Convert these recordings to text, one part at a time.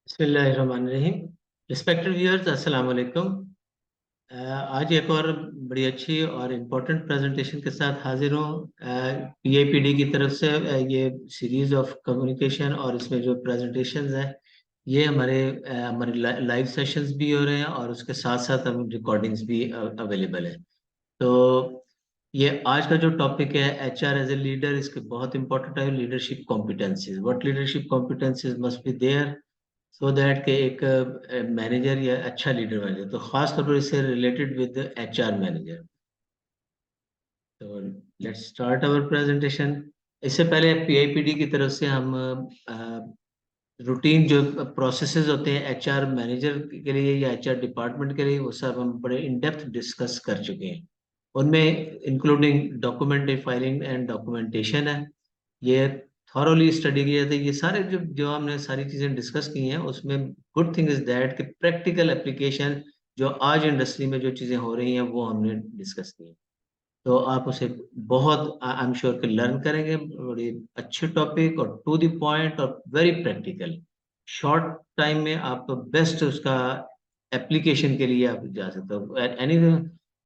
बिस्मिल्लाहिर्रहमानिर्रहीम। Respected viewers, अस्सलाम वालेकुम। आज एक और बड़ी अच्छी और इम्पोर्टेंट प्रेजेंटेशन के साथ हाजिर हूँ। पीआईपीडी की तरफ से ये सीरीज ऑफ कम्युनिकेशन और इसमें जो प्रेजेंटेशंस हैं ये हमारे लाइव सेशंस भी हो रहे हैं और उसके साथ साथ हम रिकॉर्डिंग्स भी अवेलेबल है। तो ये आज का जो टॉपिक है एचआर एज ए लीडर, इसके बहुत इंपॉर्टेंट है। Leadership competencies, what leadership competencies must be there so that के एक मैनेजर या अच्छा लीडर बन जाए। तो खास तौर पर इससे रिलेटेड विद एचआर मैनेजर। तो लेट्स स्टार्ट आवर प्रेजेंटेशन। इससे पहले पीआईपीडी की तरफ से हम रूटीन जो प्रोसेसेस होते हैं एचआर मैनेजर के लिए या एचआर डिपार्टमेंट के लिए, वो सब हम बड़े इन डेप्थ डिस्कस कर चुके हैं। उनमें including document filing and documentation है, ये थॉरोली स्टडी किया था। ये सारे जो जो हमने सारी चीजें डिस्कस की हैं उसमें गुड थिंग इज दैट कि प्रैक्टिकल एप्लीकेशन जो आज इंडस्ट्री में जो चीजें हो रही हैं वो हमने डिस्कस की हैं। तो आप उसे बहुत आई एम श्योर कि लर्न करेंगे। बड़ी अच्छे टॉपिक और टू द पॉइंट और वेरी प्रैक्टिकल, शॉर्ट टाइम में आप बेस्ट उसका एप्लीकेशन के लिए आप जा सकते हो। एनी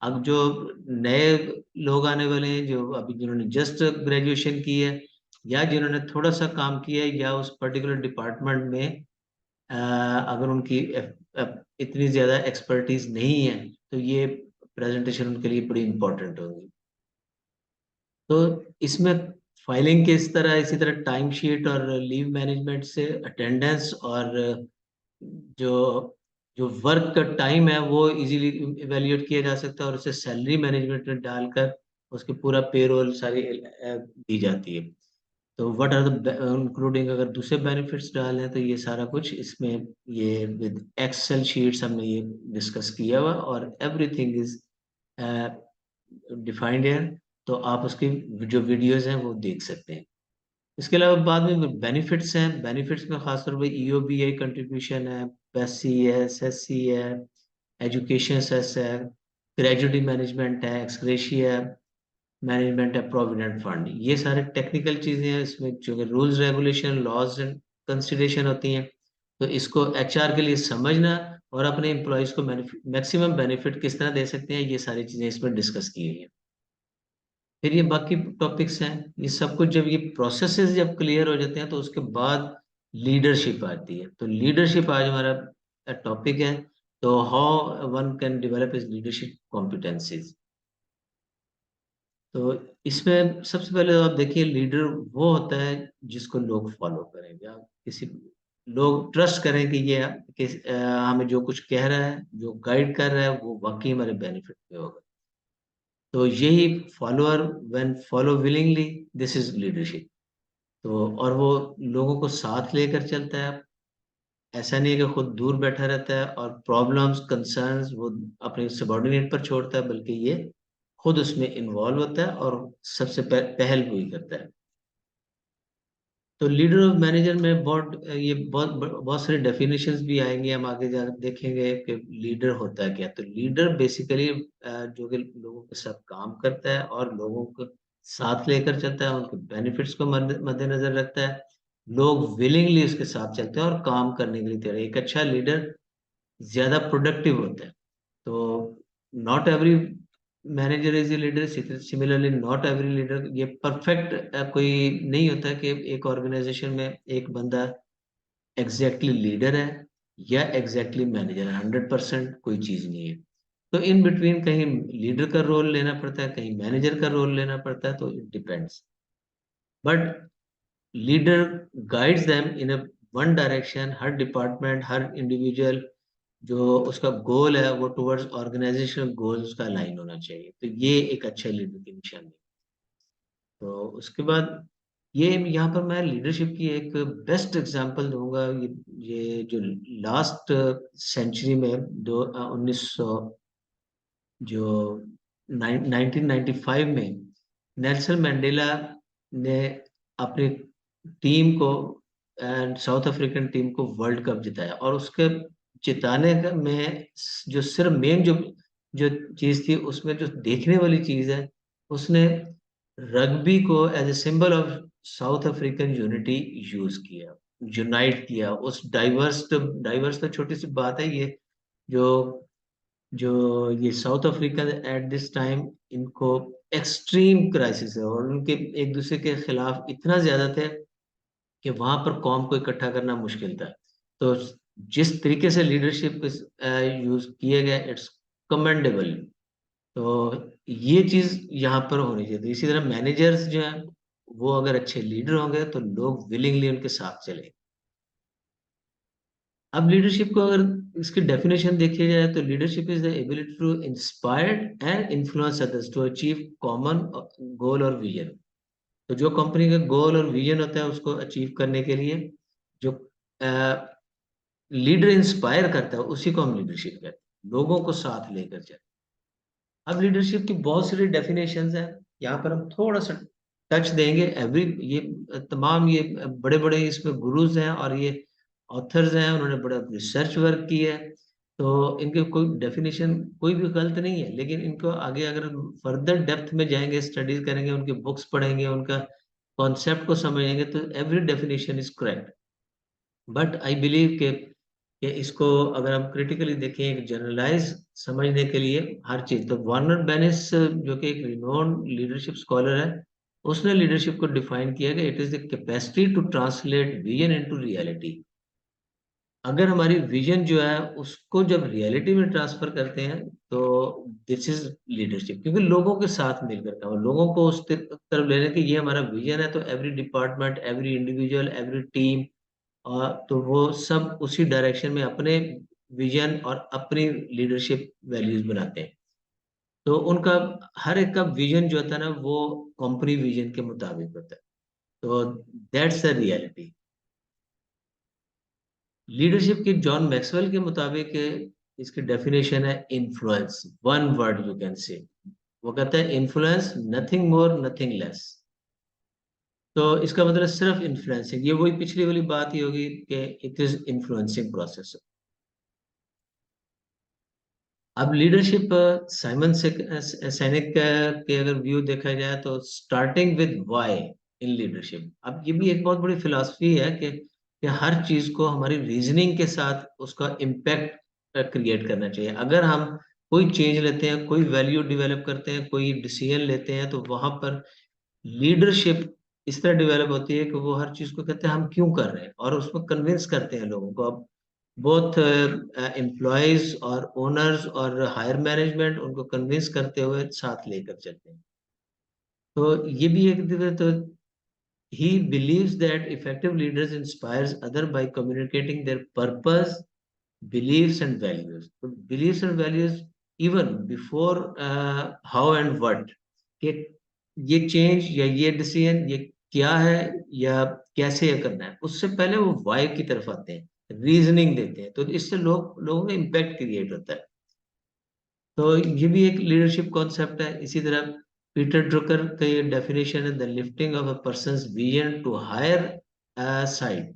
अब जो नए लोग आने वाले हैं, जो अभी जिन्होंने जस्ट ग्रेजुएशन की है या जिन्होंने थोड़ा सा काम किया है या उस पर्टिकुलर डिपार्टमेंट में अगर उनकी इतनी ज्यादा एक्सपर्टीज नहीं है तो ये प्रेजेंटेशन उनके लिए बड़ी इंपॉर्टेंट होगी। तो इसमें फाइलिंग के इसी तरह टाइम शीट और लीव मैनेजमेंट से अटेंडेंस और जो जो वर्क का टाइम है वो इजीली इवेल्युएट किया जा सकता है और उसे सैलरी मैनेजमेंट में डालकर उसकी पूरा पेरोल सारी दी जाती है। तो व्हाट आर द इंक्लूडिंग, अगर दूसरे बेनिफिट्स डालें तो ये सारा कुछ इसमें ये विद एक्सेल शीट्स हमने ये डिस्कस किया हुआ और एवरीथिंग इज डिफाइंड है। तो आप उसकी जो वीडियोस हैं वो देख सकते हैं। इसके अलावा बाद में बेनिफिट्स हैं। बेनिफिट्स में खासतौर पर ईओबीआई कंट्रीब्यूशन है, एससी है, एसएससी है, एजुकेशन सेस है, ग्रेजुएटी मैनेजमेंट है, एक्सग्रेशिया मैनेजमेंट है, प्रोविडेंट फंड। ये सारे टेक्निकल चीजें हैं। इसमें जो rules regulation laws and consideration होती हैं, तो इसको एचआर के लिए समझना और अपने एम्प्लॉयज को मैक्सिमम बेनिफिट किस तरह दे सकते हैं, ये सारी चीजें इसमें डिस्कस की गई हैं। फिर ये बाकी टॉपिक्स हैं। ये सब कुछ जब ये प्रोसेसेस जब क्लियर हो जाते हैं तो उसके बाद लीडरशिप आती है। तो लीडरशिप आज हमारा टॉपिक है। तो how one can develop is leadership competencies. तो इसमें सबसे पहले तो आप देखिए, लीडर वो होता है जिसको लोग फॉलो करें या किसी लोग ट्रस्ट करें कि ये हमें जो कुछ कह रहा है, जो गाइड कर रहा है वो वाकई हमारे बेनिफिट में होगा। तो यही follower when follow willingly, this is leadership. तो और वो लोगों को साथ लेकर चलता है। ऐसा नहीं है कि खुद दूर बैठा रहता है और प्रॉब्लम्स कंसर्न्स वो अपने सबॉर्डिनेट पर छोड़ता है, बल्कि ये खुद उसमें इन्वॉल्व होता है और सबसे पहल वही करता है। तो लीडर और मैनेजर में बहुत सारे डेफिनेशंस भी आएंगे, हम आगे जा देखेंगे कि लीडर होता है क्या। तो लीडर बेसिकली जो कि लोगों के साथ काम करता है और लोगों को साथ लेकर चलता है, उनके बेनिफिट्स को मद्देनजर रखता है। लोग विलिंगली उसके साथ चलते हैं और काम करने के लिए तैयार हैं। एक अच्छा लीडर ज्यादा प्रोडक्टिव होता है। तो not every manager is a leader, similarly not every leader, ये परफेक्ट कोई नहीं होता कि एक ऑर्गेनाइजेशन में एक बंदा एग्जैक्टली लीडर है या एग्जैक्टली मैनेजर है। 100% कोई चीज नहीं है। तो इन बिटवीन कहीं लीडर का रोल लेना पड़ता है, कहीं मैनेजर का रोल लेना पड़ता है, तो it depends. But leader guides them in a one direction. Her department, her individual जो उसका गोल है वो टुवर्ड्स ऑर्गेनाइजेशनल गोल उसका अलाइन होना चाहिए। तो ये एक अच्छे लीडर की निशानी है। तो उसके बाद ये यहाँ पर मैं लीडरशिप की एक बेस्ट एग्जांपल दूंगा। ये जो लास्ट सेंचुरी में दो 1900 जो 1995 में नेल्सन मंडेला ने अपनी टीम को साउथ अफ्रीकन टीम को वर्ल्ड कप जिताया। और उसके में जो सिर्फ मेन जो जो चीज थी उसमें जो देखने वाली चीज है, उसने रग्बी को as a symbol of South African unity use किया। यूनाइट किया, उस डाइवर्स, डाइवर्स तो छोटी सी बात है, ये जो जो ये south Africa at this time, इनको एक्सट्रीम क्राइसिस है, और उनके एक दूसरे के खिलाफ इतना ज्यादा थे कि वहां पर कौम को इकट्ठा करना मुश्किल था। तो जिस तरीके से लीडरशिप यूज किए गए, इट्स कमेंडेबल। तो ये चीज यहाँ पर होनी चाहिए। तो इसी तरह मैनेजर्स जो है, वो अगर अच्छे लीडर होंगे तो लोग विलिंगली उनके साथ चले। अब लीडरशिप को अगर इसकी डेफिनेशन देखी जाए तो leadership is the ability to inspire and influence others to achieve common goal और विजन। तो जो कंपनी का गोल और विजन होता है उसको अचीव करने के लिए जो लीडर इंस्पायर करता है, उसी को हम लीडरशिप कहते हैं, लोगों को साथ लेकर चले। अब लीडरशिप की बहुत सारी डेफिनेशंस हैं, यहाँ पर हम थोड़ा सा टच देंगे। एवरी ये तमाम ये बड़े बड़े इसमें गुरुज हैं और ये ऑथर्स हैं, उन्होंने बड़ा रिसर्च वर्क किया है। तो इनके कोई डेफिनेशन कोई भी गलत नहीं है, लेकिन इनको आगे अगर फर्दर डेप्थ में जाएंगे, स्टडीज करेंगे, उनकी बुक्स पढ़ेंगे, उनका कॉन्सेप्ट को समझेंगे, तो every definition is correct. But I believe कि इसको अगर हम क्रिटिकली देखें, एक जनरलाइज समझने के लिए हर चीज, तो वार्नर बेनिस जो कि एक रिनोन लीडरशिप स्कॉलर है, उसने लीडरशिप को डिफाइन किया कि it is the capacity to translate vision into reality. अगर हमारी विजन जो है उसको जब रियलिटी में ट्रांसफर करते हैं, तो दिस इज लीडरशिप। क्योंकि लोगों के साथ मिलकर काम, लोगों को उस तरफ ले रहे हैं कि ये हमारा विजन है, तो every department, every individual, every team, और तो वो सब उसी डायरेक्शन में अपने विजन और अपनी लीडरशिप वैल्यूज बनाते हैं। तो उनका हर एक का विजन जो होता है ना, वो कंपनी विजन के मुताबिक होता है। तो दैट्स द रियलिटी। लीडरशिप की जॉन मैक्सवेल के मुताबिक इसकी डेफिनेशन है influence, one word you can say. वो कहता है influence, nothing more nothing less. तो इसका मतलब सिर्फ इन्फ्लुएंसिंग, ये वही पिछली वाली बात ही होगी कि इट इज इन्फ्लुएंसिंग प्रोसेस। अब लीडरशिप साइमन से सैनिक के अगर व्यू देखा जाए तो starting with why in leadership. अब ये भी एक बहुत बड़ी फिलॉसफी है कि हर चीज को हमारी रीजनिंग के साथ उसका इम्पैक्ट क्रिएट करना चाहिए। अगर हम कोई चेंज लेते हैं, कोई वैल्यू डेवलप करते हैं, कोई डिसीजन लेते हैं, तो वहां पर लीडरशिप इस तरह डेवलप होती है कि वो हर चीज को कहते हैं हम क्यों कर रहे हैं, और उसको कन्विंस करते हैं लोगों को। अब बोथ एम्प्लॉयज और ओनर्स और हायर मैनेजमेंट उनको कन्विंस करते हुए साथ लेकर चलते हैं। तो ये भी एक तो he believes that effective leaders inspires other by communicating their purpose, beliefs and values. तो beliefs and values even before how and what, कि ये चेंज या ये डिसीजन ये क्या है या कैसे ये करना है, उससे पहले वो वाई की तरफ आते हैं, रीजनिंग देते हैं। तो इससे लोगों का इम्पैक्ट क्रिएट होता है। तो ये भी एक लीडरशिप कॉन्सेप्ट है। इसी तरह पीटर ड्रुकर का ये डेफिनेशन है, the lifting of a person's vision to higher side,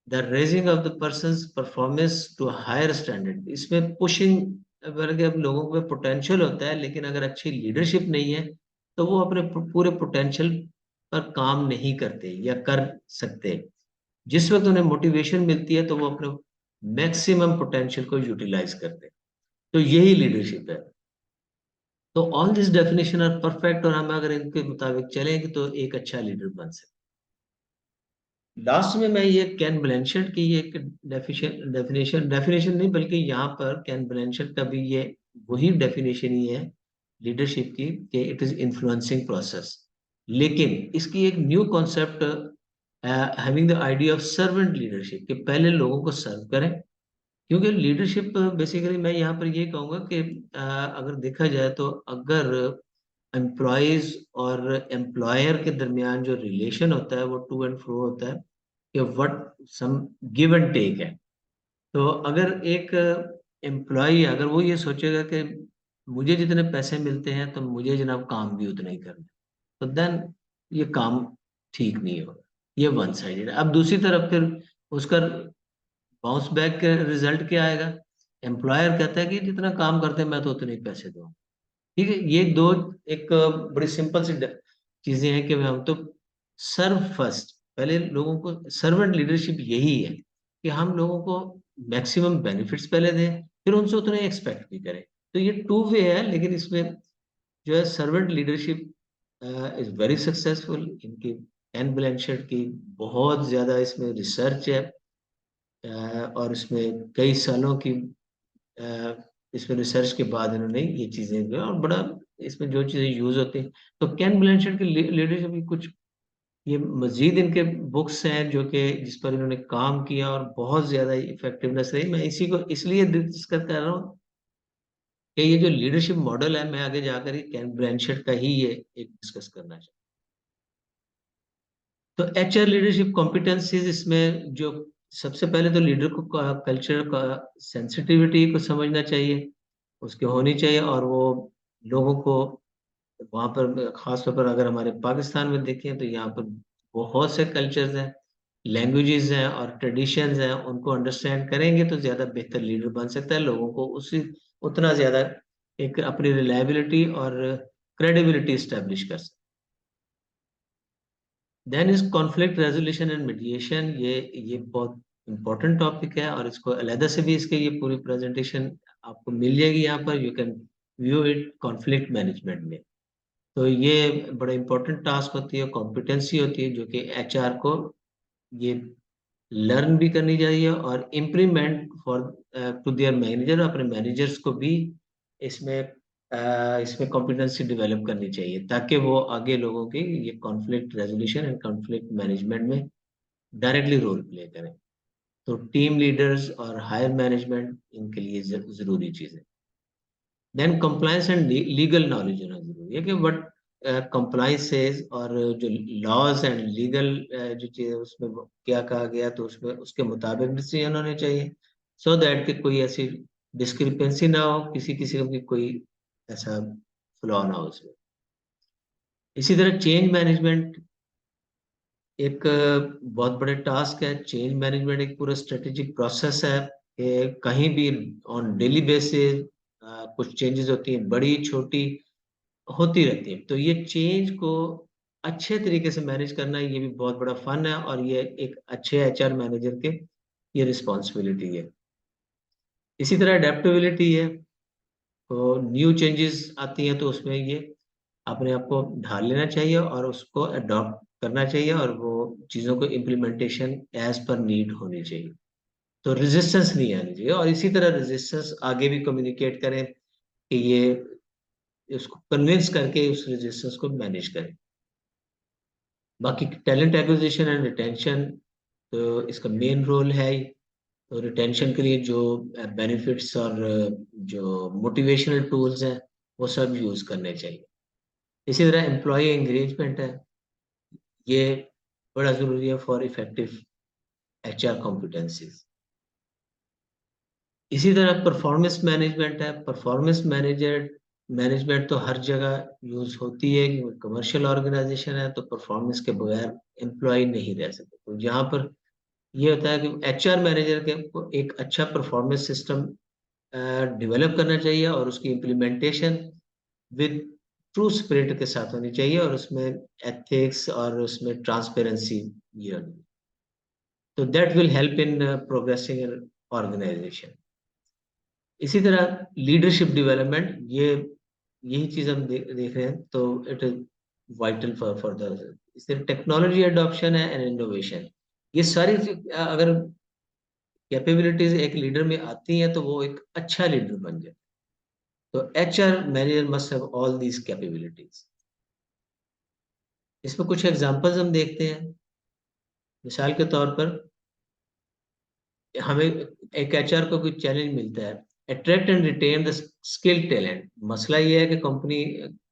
the raising of the person's performance to higher standard. इसमें पुशिंग, अगर अब लोगों में पोटेंशियल होता है, लेकिन अगर अच्छी लीडरशिप नहीं है, तो वो अपने पूरे पोटेंशियल पर काम नहीं करते या कर सकते। जिस वक्त उन्हें मोटिवेशन मिलती है, तो वो अपने मैक्सिमम पोटेंशियल को यूटिलाइज करते हैं। तो यही लीडरशिप है। तो all this definition are perfect, और हम अगर इनके मुताबिक चलेंगे तो एक अच्छा लीडर बन सकते। लास्ट में मैं ये कैन ब्लैंचेट की ये एक डेफिनेशन डेफिनेशन नहीं, बल्कि यहाँ पर कैन ब्लैंचेट का भी ये वही डेफिनेशन ही है लीडरशिप की, कि इट इज इन्फ्लुएंसिंग प्रोसेस। लेकिन इसकी एक new concept, having the idea of servant leadership, कि पहले लोगों को सर्व करें। क्योंकि लीडरशिप बेसिकली मैं यहाँ पर ये कहूँगा कि अगर देखा जाए तो अगर एम्प्लॉयज और एम्प्लॉयर के दरमियान जो रिलेशन होता है वो टू एंड फ्रो होता है, कि what some give and take है। तो अगर एक एम्प्लॉय अगर वो ये सोचेगा कि मुझे जितने पैसे मिलते हैं तो मुझे जनाब काम भी उतना ही करना है, तो देन ये काम ठीक नहीं होगा, ये वन साइडेड। अब दूसरी तरफ फिर उसका बाउंस बैक के रिजल्ट क्या आएगा? एम्प्लॉयर कहता है कि जितना काम करते हैं मैं तो उतने ही पैसे दूँ। ठीक है, ये दो एक बड़ी सिंपल सी चीजें हैं कि हम तो सर्व फर्स्ट, पहले लोगों को सर्वेंट लीडरशिप यही है कि हम लोगों को मैक्सिमम बेनिफिट्स पहले दें, फिर उनसे उतना एक्सपेक्ट भी करें। तो ये टू वे है, लेकिन इसमें जो है servant leadership is very successful. इनकी एन ब्लैंचेट की बहुत ज्यादा इसमें रिसर्च है, और इसमें कई सालों की इसमें रिसर्च के बाद इन्होंने ये चीजें जो है, और बड़ा इसमें जो चीजें यूज होती हैं। तो कैन ब्लैंचेट की लीडरशिप की कुछ ये मजीद इनके बुक्स हैं जो कि जिस पर इन्होंने काम किया और बहुत ज्यादा इफेक्टिवनेस रही। मैं इसी को इसलिए डिस्कस कर रहा हूँ कि ये जो लीडरशिप मॉडल है, मैं आगे जाकर ही कैन ब्लैंचेट का ही ये एक डिस्कस करना चाहूँ। तो एचआर लीडरशिप कॉम्पिटेंसीज इसमें जो सबसे पहले तो लीडर को कल्चर का सेंसिटिविटी को समझना चाहिए, उसकी होनी चाहिए। और वो लोगों को वहाँ पर खास तौर पर अगर हमारे पाकिस्तान में देखें तो यहाँ पर बहुत से कल्चर्स हैं, लैंग्वेजेस हैं और ट्रेडिशंस हैं। उनको अंडरस्टैंड करेंगे तो ज़्यादा बेहतर लीडर बन सकता है, लोगों को उसी उतना ज़्यादा एक अपनी रिलायबिलिटी और क्रेडिबिलिटी इस्टेब्लिश कर सकता है। Then is conflict resolution and mediation. ये बहुत इंपॉर्टेंट टॉपिक है, और इसको अलहदा से भी इसके ये पूरी प्रेजेंटेशन आपको मिल जाएगी यहाँ पर, you can view it conflict management में। तो ये बड़ा इंपॉर्टेंट टास्क होती है, कॉम्पिटेंसी होती है, जो कि एचआर को ये लर्न भी करनी चाहिए और implement for to their manager, अपने मैनेजर्स को भी इसमें इसमें कॉम्पिटेंसी डेवलप करनी चाहिए, ताकि वो आगे लोगों की ये conflict resolution and conflict management में डायरेक्टली रोल प्ले करें। तो टीम लीडर्स और हायर मैनेजमेंट इनके लिए जरूरी चीज़ है। Then compliance and legal knowledge होना जरूरी है कि व्हाट कंप्लायंस सेज, और जो लॉज एंड लीगल जो चीज है उसमें क्या कहा गया, तो उसमें उसके मुताबिक डिसीजन होने चाहिए, सो दैट कि कोई ऐसी डिस्क्रिपेंसी ना हो, किसी किस्म की कोई ऐसा फ्लॉ ना हो उसमें। इसी तरह चेंज मैनेजमेंट एक बहुत बड़े टास्क है। चेंज मैनेजमेंट एक पूरा स्ट्रेटेजिक प्रोसेस है कि कहीं भी ऑन डेली बेसिस कुछ चेंजेस होती हैं, बड़ी छोटी होती रहती है। तो ये चेंज को अच्छे तरीके से मैनेज करना, ये भी बहुत बड़ा फन है, और ये एक अच्छे एचआर मैनेजर के ये रिस्पॉन्सिबिलिटी है। इसी तरह अडेप्टेबिलिटी है, तो न्यू चेंजेस आती हैं तो उसमें ये अपने आप को ढाल लेना चाहिए और उसको अडॉप्ट करना चाहिए, और वो चीज़ों को इम्प्लीमेंटेशन एज पर नीड होनी चाहिए। तो रेजिस्टेंस नहीं आनी चाहिए, और इसी तरह रेजिस्टेंस आगे भी कम्युनिकेट करें कि ये उसको कन्विंस करके उस रेजिस्टेंस को मैनेज करें। बाकी टैलेंट एक्विजिशन एंड रिटेंशन, तो इसका मेन रोल है ही। तो रिटेंशन के लिए जो बेनिफिट्स और जो मोटिवेशनल टूल्स हैं वो सब यूज करने चाहिए। इसी तरह एम्प्लॉय एंगेजमेंट है, ये बड़ा जरूरी है फॉर इफेक्टिव एचआर कॉम्पिटेंसीज। इसी तरह परफॉर्मेंस मैनेजमेंट है। परफॉर्मेंस मैनेजर मैनेजमेंट तो हर जगह यूज होती है, क्योंकि कमर्शियल ऑर्गेनाइजेशन है तो परफॉर्मेंस के बगैर एम्प्लॉय नहीं रह सकते। तो यहाँ पर ये होता है कि एचआर मैनेजर के को एक अच्छा परफॉर्मेंस सिस्टम डेवलप करना चाहिए, और उसकी इम्प्लीमेंटेशन विद ट्रू स्पिरिट के साथ होनी चाहिए, और उसमें एथिक्स और उसमें ट्रांसपेरेंसी ये होनी। तो that will help in progressing in organisation. इसी तरह लीडरशिप डेवलपमेंट, ये यही चीज हम देख रहे हैं, तो it is vital for the. इस तरह टेक्नोलॉजी अडॉप्शन है एंड इनोवेशन, ये सारी अगर कैपेबिलिटीज एक लीडर में आती हैं तो वो एक अच्छा लीडर बन जाए। तो HR manager must have all these capabilities. इसमें कुछ एग्जांपल्स हम देखते हैं। मिसाल के तौर पर हमें एक एचआर को कोई चैलेंज मिलता है, attract and retain the skill talent. मसला ये है कि कंपनी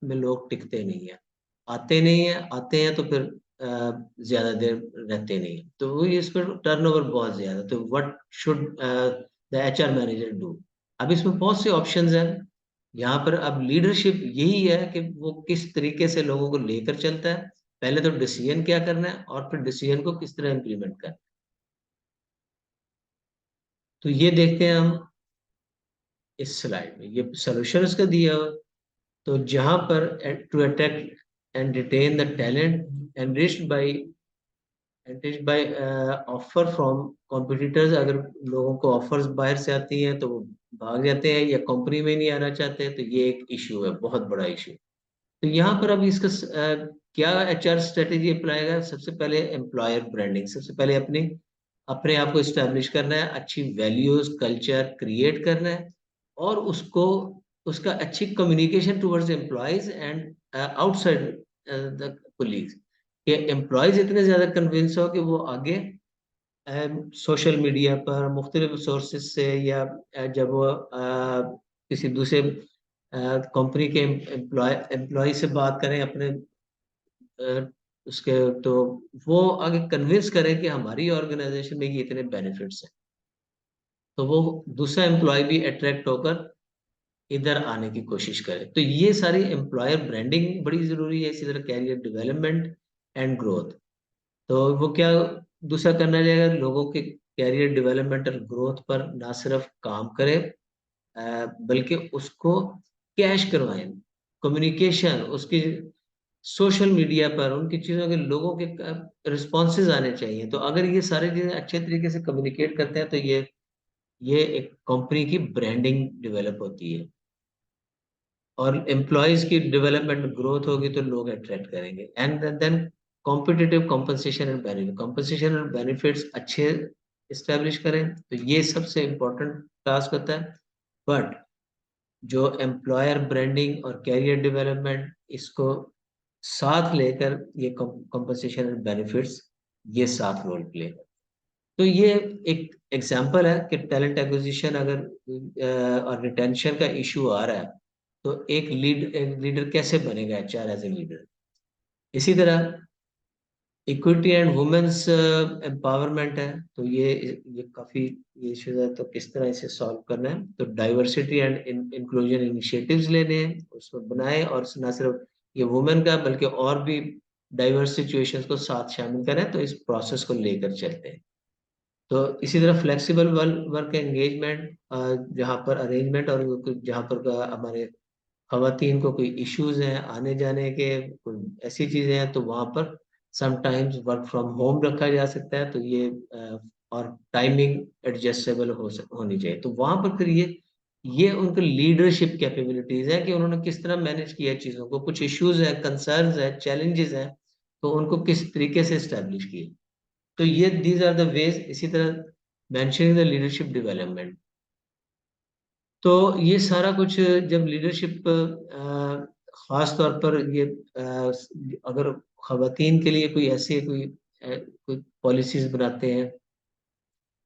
में लोग टिकते नहीं है, आते नहीं है, आते हैं तो फिर ज्यादा देर रहते नहीं है, तो वो इस पर टर्नओवर बहुत ज्यादा। तो what should the HR manager do? अब इसमें बहुत से ऑप्शंस हैं। यहाँ पर अब लीडरशिप यही है कि वो किस तरीके से लोगों को लेकर चलता है। पहले तो डिसीजन क्या करना है, और फिर डिसीजन को किस तरह इम्प्लीमेंट करना है। तो ये देखते हैं हम इस स्लाइड में, ये सोल्यूशन उसका दिया हुआ। तो जहां पर to attract and retain the talent enriched by advantage by offer from competitors, अगर लोगों को ऑफर्स बाहर से आती हैं तो वो भाग जाते हैं या कंपनी में नहीं आना चाहते, तो ये एक इशू है, बहुत बड़ा इशू। तो यहाँ पर अब इसका क्या एचआर स्ट्रेटेजी अपनाएगा? सबसे पहले एम्प्लॉयर ब्रांडिंग, सबसे पहले अपने अपने आप को इस्टेब्लिश करना है, अच्छी वैल्यूज कल्चर क्रिएट करना है, और उसको उसका अच्छी communication towards employees and outside the colleagues, कि एम्प्लॉयज इतने ज्यादा कन्विंस हो कि वो आगे सोशल मीडिया पर मुख्तलिफ सोर्सेज से, या जब वो किसी दूसरे कंपनी के एम्प्लॉय से बात करें अपने उसके, तो वो आगे कन्विंस करें कि हमारी ऑर्गेनाइजेशन में ये इतने बेनिफिट्स हैं, तो वो दूसरा एम्प्लॉय भी अट्रैक्ट होकर इधर आने की कोशिश करे। तो ये सारी एम्प्लॉयर ब्रांडिंग बड़ी जरूरी है, इसी तरह कैरियर डेवलपमेंट एंड ग्रोथ। तो वो क्या दूसरा करना चाहिए? लोगों के कैरियर डेवलपमेंट और ग्रोथ पर ना सिर्फ काम करे, बल्कि उसको कैश करवाएं, कम्युनिकेशन उसकी सोशल मीडिया पर उनकी चीजों के लोगों के रिस्पॉन्सेज आने चाहिए। तो अगर ये सारी चीजें अच्छे तरीके से कम्युनिकेट करते हैं तो ये एक कंपनी की ब्रांडिंग डेवलप होती है, और एम्प्लॉयज की डेवलपमेंट ग्रोथ होगी तो लोग अट्रैक्ट करेंगे। And then competitive compensation and benefit, compensation and benefits अच्छे इस्टेब्लिश करें, तो ये सबसे इम्पोर्टेंट टास्क होता है। बट जो एम्प्लॉयर ब्रांडिंग और कैरियर डेवलपमेंट, इसको साथ लेकर ये कॉम्पनसेशन एंड बेनिफिट्स ये साथ रोल प्ले कर। तो ये एक एग्जांपल है कि टैलेंट एक्विजिशन अगर और रिटेंशन का इशू आ रहा है, तो एक लीडर कैसे बनेगा, एचआर एज ए लीडर। इसी तरह इक्विटी एंड वुमेन्स एम्पावरमेंट है, तो ये काफी ये इश्यूज है, तो किस तरह इसे सॉल्व करना है? तो डाइवर्सिटी एंड इंक्लूजन इनिशिएटिव्स लेने हैं, उसको बनाए, और ना सिर्फ ये वुमेन का बल्कि और भी डाइवर्स सिचुएशंस को साथ शामिल करें, तो इस प्रोसेस को लेकर चलते हैं। तो इसी तरह फ्लेक्सिबल वर्क एंगेजमेंट, जहाँ पर अरेंजमेंट और जहाँ पर हमारे खवातीन को कोई इश्यूज हैं आने जाने के, कोई ऐसी चीजें हैं, तो वहां पर समटाइम्स वर्क फ्रॉम होम रखा जा सकता है, तो ये और टाइमिंग एडजस्टेबल होनी चाहिए। तो वहां पर फिर ये उनकी लीडरशिप कैपेबिलिटीज है कि उन्होंने किस तरह मैनेज किया चीजों को, कुछ इश्यूज है, कंसर्न्स है, चैलेंजेस हैं, तो उनको किस तरीके से स्टैब्लिश किए। तो ये दीज आर द वेज। इसी तरह मेंशनिंग द लीडरशिप डेवलपमेंट, तो ये सारा कुछ जब लीडरशिप खास तौर पर ये अगर खवातीन के लिए कोई ऐसे कोई पॉलिसीज बनाते हैं,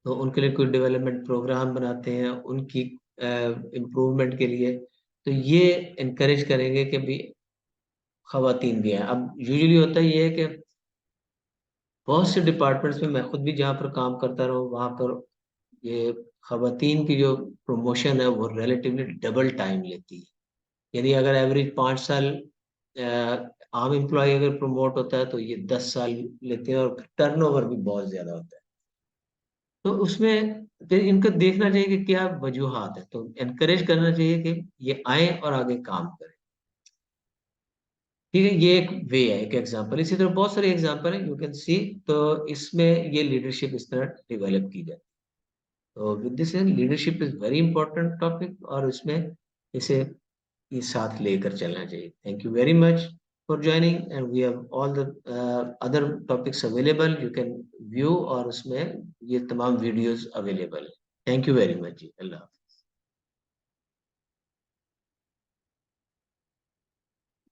तो उनके लिए कोई डेवलपमेंट प्रोग्राम बनाते हैं उनकी इम्प्रूवमेंट के लिए, तो ये इनकरेज करेंगे कि भी खवातीन भी हैं। अब यूजुअली होता ये है कि बहुत से डिपार्टमेंट्स में, मैं खुद भी जहाँ पर काम करता रहा हूँ वहाँ पर, ये खवातीन की जो प्रमोशन है वो रिलेटिवली डबल टाइम लेती है। यानी अगर एवरेज 5 साल आम एम्प्लॉय अगर प्रमोट होता है, तो ये 10 साल लेते हैं, और टर्नओवर भी बहुत ज्यादा होता है। तो उसमें फिर इनको देखना चाहिए कि क्या वजूहात है, तो एनकरेज करना चाहिए कि ये आए और आगे काम करें। ठीक है, ये एक वे है, एक एग्जांपल। इसी तरह बहुत सारे एग्जांपल है, यू कैन सी। तो इसमें ये लीडरशिप इस तरह डेवलप की जाती है। तो with this leadership is very important topic, और इसमें इसे ये साथ लेकर चलना चाहिए। Thank you very much for joining, and we have all the other topics available, you can view, और उसमें ये तमाम वीडियोस अवेलेबल है। थैंक यू वेरी मच जी, अल्लाह।